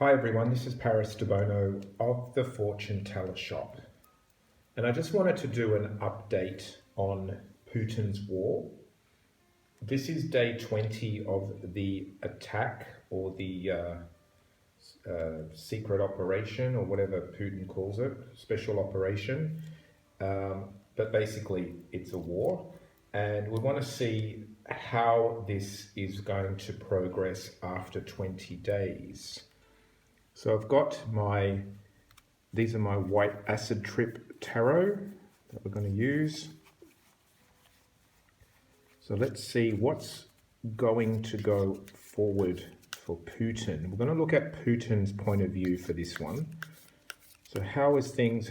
Hi everyone, this is Debono of the Fortune Teller Shop, and I just wanted to do an update on Putin's war. This is day 20 of the attack, or the secret operation, or whatever Putin calls it, special operation. But basically it's a war, and we want to see how this is going to progress after 20 days. So I've got these are my white acid trip tarot that we're going to use. So let's see what's going to go forward for Putin. We're going to look at Putin's point of view for this one. So how are things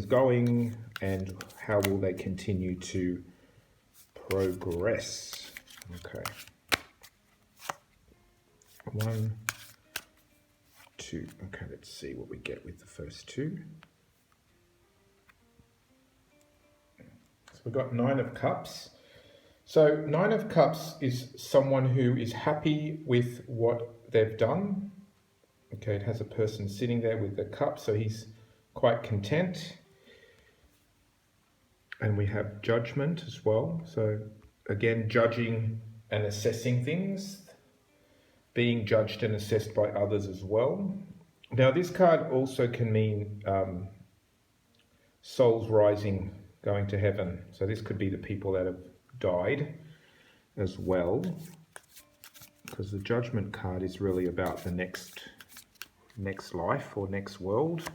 going, and how will they continue to progress? Okay. 1, 2. Okay, let's see what we get with the first two. So we've got 9 of Cups. So 9 of Cups is someone who is happy with what they've done. Okay, it has a person sitting there with the cup, so he's quite content. And we have Judgment as well. So again, judging and assessing things, being judged and assessed by others as well. Now this card also can mean souls rising, going to heaven. So this could be the people that have died as well, because the Judgment card is really about the next life or next world.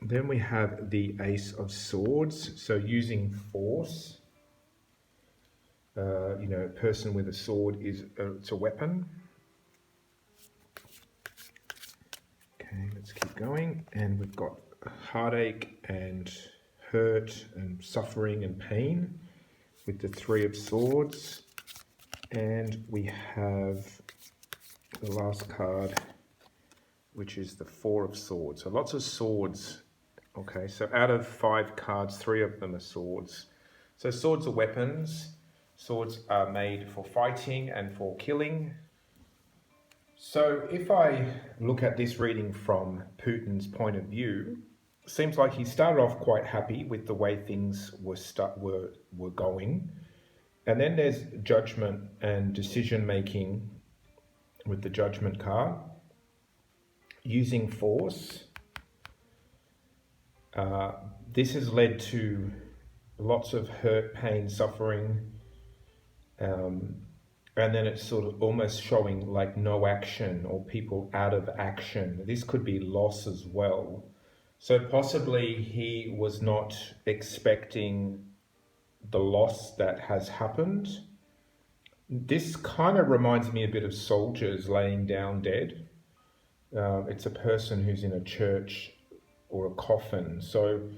Then we have the Ace of Swords, so using force. A person with a sword it's a weapon. Okay, let's keep going. And we've got heartache and hurt and suffering and pain with the 3 of Swords. And we have the last card, which is the 4 of Swords. So lots of swords. Okay, so out of 5 cards, 3 of them are swords. So swords are weapons. Swords are made for fighting and for killing. So if I look at this reading from Putin's point of view, it seems like he started off quite happy with the way things were going. And then there's judgment and decision making with the Judgment card. Using force. This has led to lots of hurt, pain, suffering. And then it's sort of almost showing like no action, or people out of action. This could be loss as well. So possibly he was not expecting the loss that has happened. This kind of reminds me a bit of soldiers laying down dead. It's a person who's in a church or a coffin. So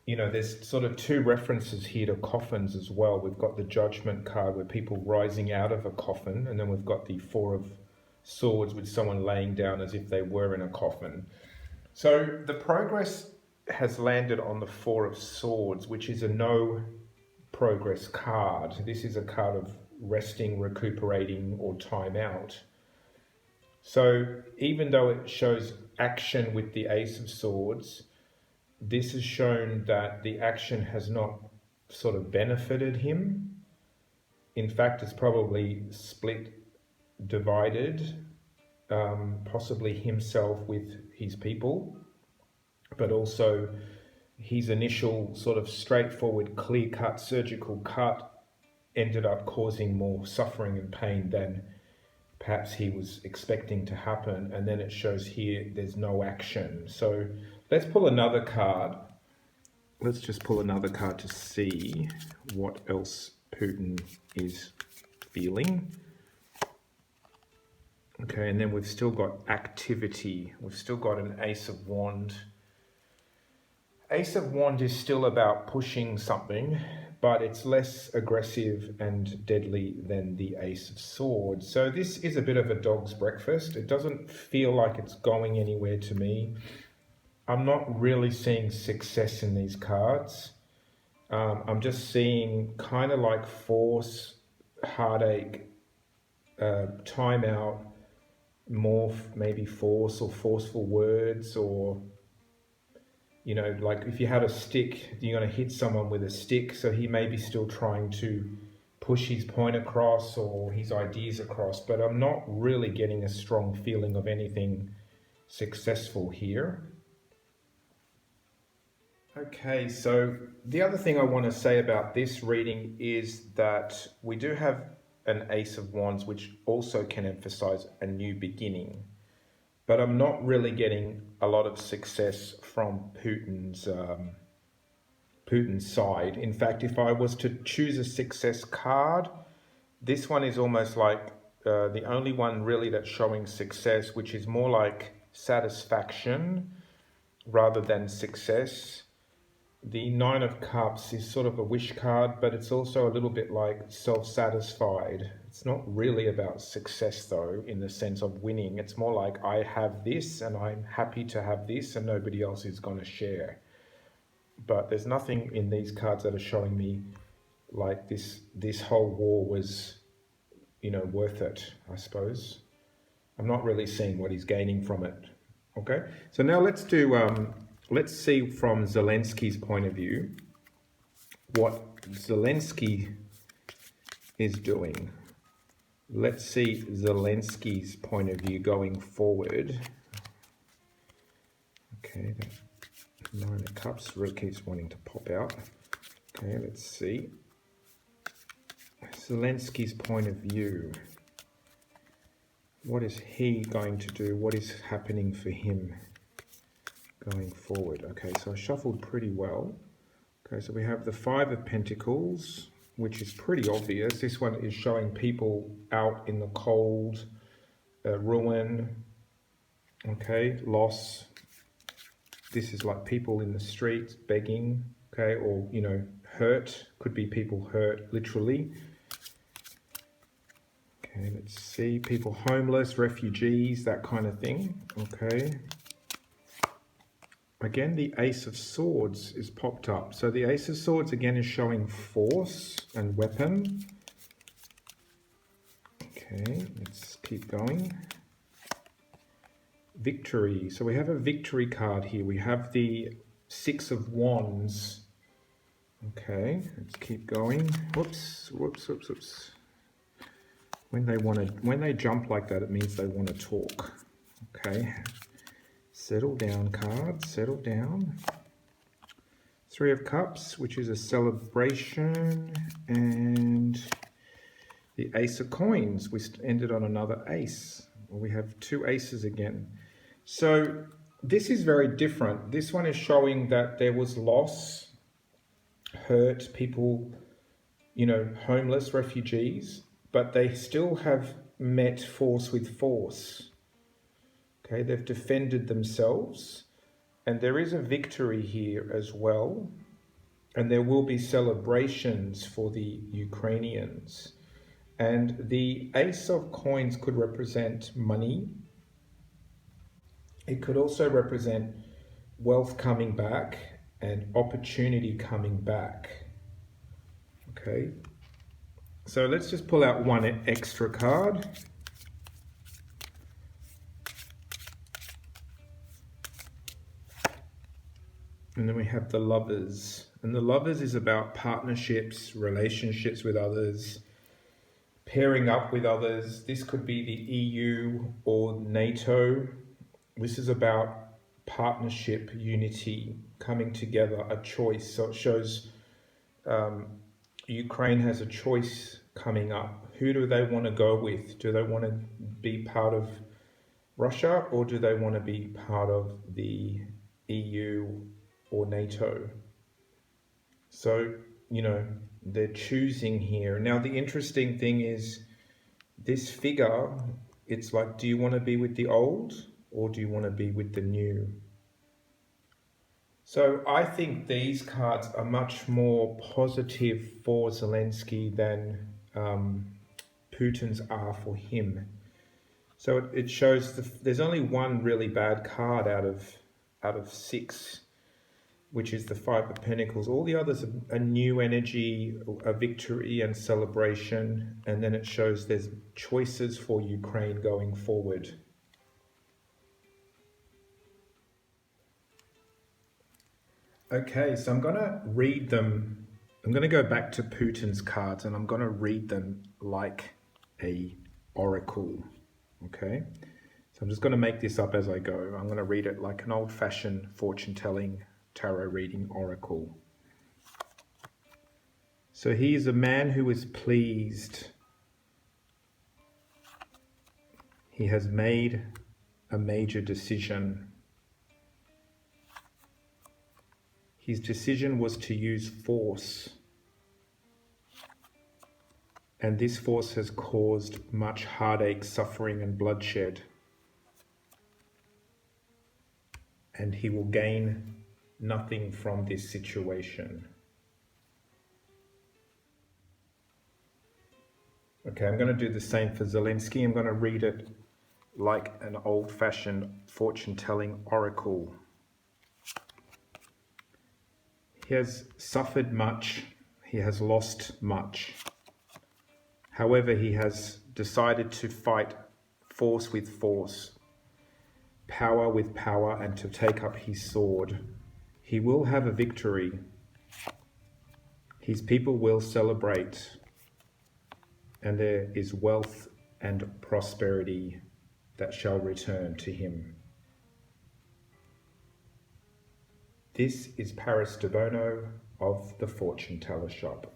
there's sort of 2 references here to coffins as well. We've got the Judgment card where people rising out of a coffin, and then we've got the 4 of Swords with someone laying down as if they were in a coffin. So the progress has landed on the 4 of Swords, which is a no progress card. This is a card of resting, recuperating, or time out. So even though it shows action with the Ace of Swords, this has shown that the action has not sort of benefited him. In fact, it's probably split, divided, possibly himself with his people, but also his initial sort of straightforward, clear-cut surgical cut ended up causing more suffering and pain than perhaps he was expecting to happen. And then it shows here there's no action. So let's pull another card. Let's just pull another card to see what else Putin is feeling. Okay, and then we've still got activity. We've still got an Ace of Wand. Ace of Wand is still about pushing something, but it's less aggressive and deadly than the Ace of Swords. So this is a bit of a dog's breakfast. It doesn't feel like it's going anywhere to me. I'm not really seeing success in these cards. I'm just seeing kind of like force, heartache, time out, more maybe force or forceful words, or like if you had a stick, you're going to hit someone with a stick, so he may be still trying to push his point across or his ideas across, but I'm not really getting a strong feeling of anything successful here. Okay, so the other thing I want to say about this reading is that we do have an Ace of Wands, which also can emphasize a new beginning. But I'm not really getting a lot of success from Putin's side. In fact, if I was to choose a success card, this one is almost like the only one really that's showing success, which is more like satisfaction rather than success. The Nine of Cups is sort of a wish card, but it's also a little bit like self-satisfied. It's not really about success though, in the sense of winning. It's more like I have this and I'm happy to have this and nobody else is going to share. But there's nothing in these cards that are showing me like this whole war was, worth it, I suppose. I'm not really seeing what he's gaining from it. Okay, so now let's see from Zelensky's point of view what Zelensky is doing. Let's see Zelensky's point of view going forward. Okay, that Nine of Cups really keeps wanting to pop out. Okay, let's see. Zelensky's point of view. What is he going to do? What is happening for him going forward? Okay, so I shuffled pretty well. Okay, so we have the Five of Pentacles, which is pretty obvious. This one is showing people out in the cold, ruin, okay, loss. This is like people in the streets begging, okay, or, hurt. Could be people hurt, literally. Okay, let's see. People homeless, refugees, that kind of thing, okay. Again, the Ace of Swords is popped up. So the Ace of Swords again is showing force and weapon. Okay, let's keep going. Victory. So we have a victory card here. We have the Six of Wands. Okay, let's keep going. Whoops. When they jump like that, it means they want to talk. Okay. Settle down card, settle down. Three of Cups, which is a celebration, and the Ace of Coins. We ended on another ace. Well, we have two aces again. So this is very different. This one is showing that there was loss, hurt, people, homeless, refugees, but they still have met force with force. Okay, they've defended themselves, and there is a victory here as well, and there will be celebrations for the Ukrainians. And the Ace of Coins could represent money. It could also represent wealth coming back and opportunity coming back. Okay, so let's just pull out one extra card. And then we have the Lovers. And the Lovers is about partnerships, relationships with others, pairing up with others. This could be the EU or NATO. This is about partnership, unity, coming together, a choice. So it shows Ukraine has a choice coming up. Who do they want to go with? Do they want to be part of Russia, or do they want to be part of the EU or NATO? So, they're choosing here. Now, the interesting thing is this figure, it's like, do you want to be with the old or do you want to be with the new? So I think these cards are much more positive for Zelensky than Putin's are for him. So it shows there's only one really bad card out of six, which is the Five of Pentacles. All the others are new energy, a victory and celebration. And then it shows there's choices for Ukraine going forward. Okay, so I'm going to read them. I'm going to go back to Putin's cards and I'm going to read them like a oracle. Okay, so I'm just going to make this up as I go. I'm going to read it like an old-fashioned fortune-telling tarot reading oracle. So he is a man who is pleased. He has made a major decision. His decision was to use force, and this force has caused much heartache, suffering, and bloodshed. And he will gain nothing from this situation. Okay, I'm going to do the same for Zelenskyy. I'm going to read it like an old-fashioned fortune-telling oracle. He has suffered much. He has lost much. However, he has decided to fight force with force, power with power, and to take up his sword. He will have a victory. His people will celebrate, and there is wealth and prosperity that shall return to him. This is Paris Debono of the Fortune Teller Shop.